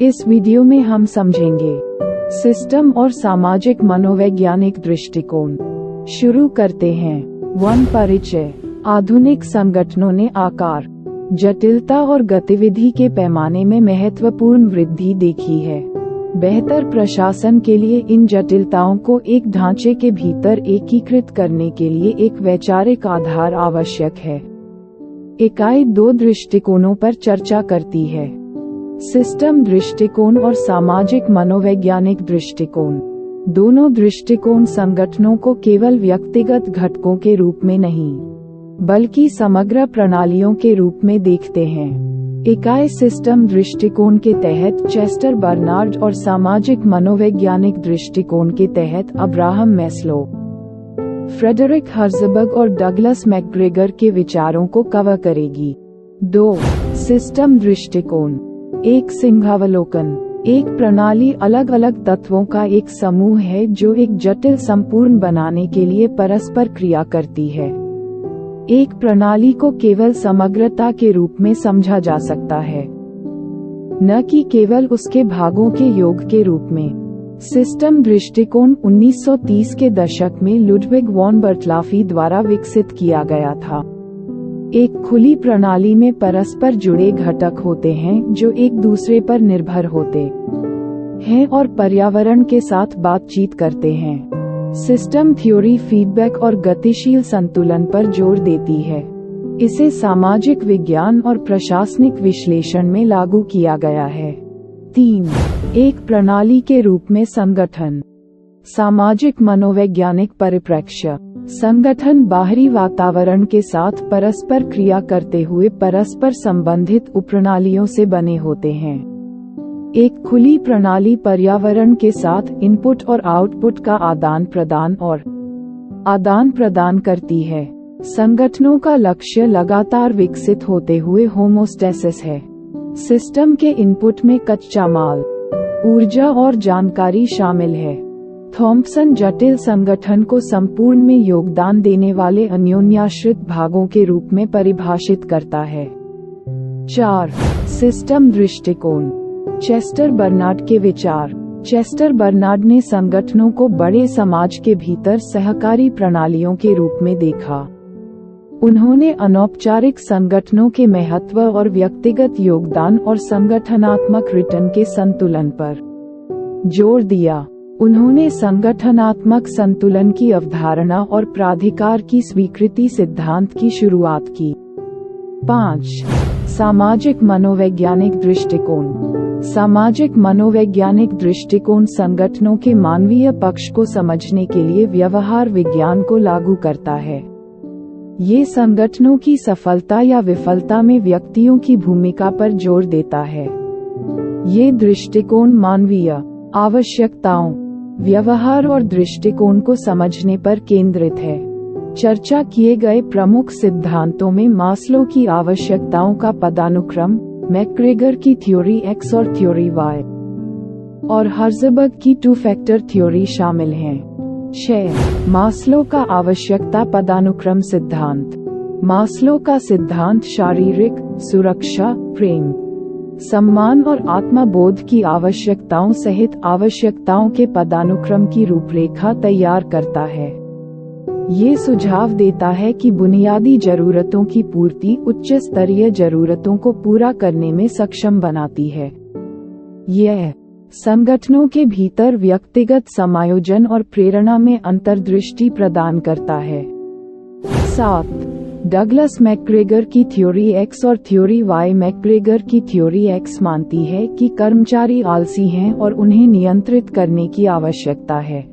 इस वीडियो में हम समझेंगे सिस्टम और सामाजिक मनोवैज्ञानिक दृष्टिकोण। शुरू करते हैं। 1 परिचय। आधुनिक संगठनों ने आकार, जटिलता और गतिविधि के पैमाने में महत्वपूर्ण वृद्धि देखी है। बेहतर प्रशासन के लिए इन जटिलताओं को एक ढांचे के भीतर एकीकृत करने के लिए एक वैचारिक आधार आवश्यक है। इकाई 2 दृष्टिकोणों पर चर्चा करती है। सिस्टम दृष्टिकोण और सामाजिक मनोवैज्ञानिक दृष्टिकोण। दोनों दृष्टिकोण संगठनों को केवल व्यक्तिगत घटकों के रूप में नहीं, बल्कि समग्र प्रणालियों के रूप में देखते हैं। इकाई सिस्टम दृष्टिकोण के तहत चेस्टर बर्नार्ड और सामाजिक मनोवैज्ञानिक दृष्टिकोण के तहत अब्राहम मैस्लो, फ्रेडरिक हर्ज़बर्ग और डगलस मैकग्रेगर के विचारों को कवर करेगी। 2 सिस्टम दृष्टिकोण। एक सिंहावलोकन। एक प्रणाली अलग अलग तत्वों का एक समूह है जो एक जटिल संपूर्ण बनाने के लिए परस्पर क्रिया करती है। एक प्रणाली को केवल समग्रता के रूप में समझा जा सकता है, न कि केवल उसके भागों के योग के रूप में। सिस्टम दृष्टिकोण 1930 के दशक में लुडविग वॉन बर्टलाफी द्वारा विकसित किया गया था। एक खुली प्रणाली में परस्पर जुड़े घटक होते हैं जो एक दूसरे पर निर्भर होते हैं और पर्यावरण के साथ बातचीत करते हैं। सिस्टम थ्योरी फीडबैक और गतिशील संतुलन पर जोर देती है। इसे सामाजिक विज्ञान और प्रशासनिक विश्लेषण में लागू किया गया है। 3 एक प्रणाली के रूप में संगठन। सामाजिक मनोवैज्ञानिक परिप्रेक्ष्य। संगठन बाहरी वातावरण के साथ परस्पर क्रिया करते हुए परस्पर संबंधित उपप्रणालियों से बने होते हैं। एक खुली प्रणाली पर्यावरण के साथ इनपुट और आउटपुट का आदान प्रदान करती है। संगठनों का लक्ष्य लगातार विकसित होते हुए होमोस्टेसिस है। सिस्टम के इनपुट में कच्चा माल, ऊर्जा और जानकारी शामिल है। थॉम्पसन जटिल संगठन को संपूर्ण में योगदान देने वाले अन्योन्याश्रित भागों के रूप में परिभाषित करता है। 4 सिस्टम दृष्टिकोण। चेस्टर बर्नार्ड के विचार। चेस्टर बर्नार्ड ने संगठनों को बड़े समाज के भीतर सहकारी प्रणालियों के रूप में देखा। उन्होंने अनौपचारिक संगठनों के महत्व और व्यक्तिगत योगदान और संगठनात्मक रिटर्न के संतुलन पर जोर दिया। उन्होंने संगठनात्मक संतुलन की अवधारणा और प्राधिकार की स्वीकृति सिद्धांत की शुरुआत की। 5 सामाजिक मनोवैज्ञानिक दृष्टिकोण। सामाजिक मनोवैज्ञानिक दृष्टिकोण संगठनों के मानवीय पक्ष को समझने के लिए व्यवहार विज्ञान को लागू करता है। ये संगठनों की सफलता या विफलता में व्यक्तियों की भूमिका पर जोर देता है। ये दृष्टिकोण मानवीय आवश्यकताओं, व्यवहार और दृष्टिकोण को समझने पर केंद्रित है। चर्चा किए गए प्रमुख सिद्धांतों में मास्लो की आवश्यकताओं का पदानुक्रम, मैकग्रेगर की थ्योरी X और थ्योरी Y और हर्ज़बर्ग की 2 फैक्टर थ्योरी शामिल हैं। 6 मास्लो का आवश्यकता पदानुक्रम सिद्धांत। मास्लो का सिद्धांत शारीरिक, सुरक्षा, प्रेम, सम्मान और आत्मबोध की आवश्यकताओं सहित आवश्यकताओं के पदानुक्रम की रूपरेखा तैयार करता है। ये सुझाव देता है कि बुनियादी जरूरतों की पूर्ति उच्च स्तरीय जरूरतों को पूरा करने में सक्षम बनाती है। यह संगठनों के भीतर व्यक्तिगत समायोजन और प्रेरणा में अंतर्दृष्टि प्रदान करता है। 7 डगलस मैकग्रेगर की थ्योरी X और थ्योरी Y। मैकग्रेगर की थ्योरी X मानती है कि कर्मचारी आलसी हैं और उन्हें नियंत्रित करने की आवश्यकता है,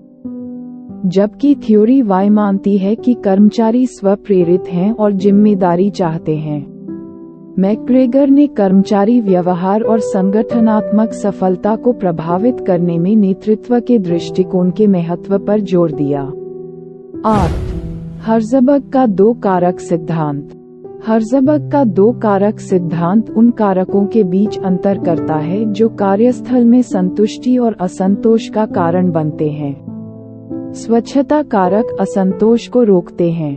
जबकि थ्योरी Y मानती है कि कर्मचारी स्वप्रेरित हैं और जिम्मेदारी चाहते हैं। मैकग्रेगर ने कर्मचारी व्यवहार और संगठनात्मक सफलता को प्रभावित करने में नेतृत्व के दृष्टिकोण के महत्व पर जोर दिया। 8 हर्ज़बर्ग का 2 कारक सिद्धांत। हर्ज़बर्ग का 2 कारक सिद्धांत उन कारकों के बीच अंतर करता है जो कार्यस्थल में संतुष्टि और असंतोष का कारण बनते हैं। स्वच्छता कारक असंतोष को रोकते हैं,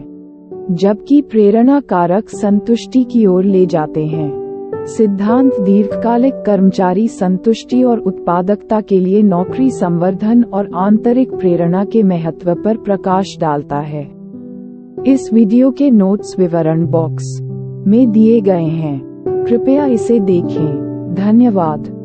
जबकि प्रेरणा कारक संतुष्टि की ओर ले जाते हैं। सिद्धांत दीर्घकालिक कर्मचारी संतुष्टि और उत्पादकता के लिए नौकरी संवर्धन और आंतरिक प्रेरणा के महत्व पर प्रकाश डालता है। इस वीडियो के नोट्स विवरण बॉक्स में दिए गए हैं, कृपया इसे देखें। धन्यवाद।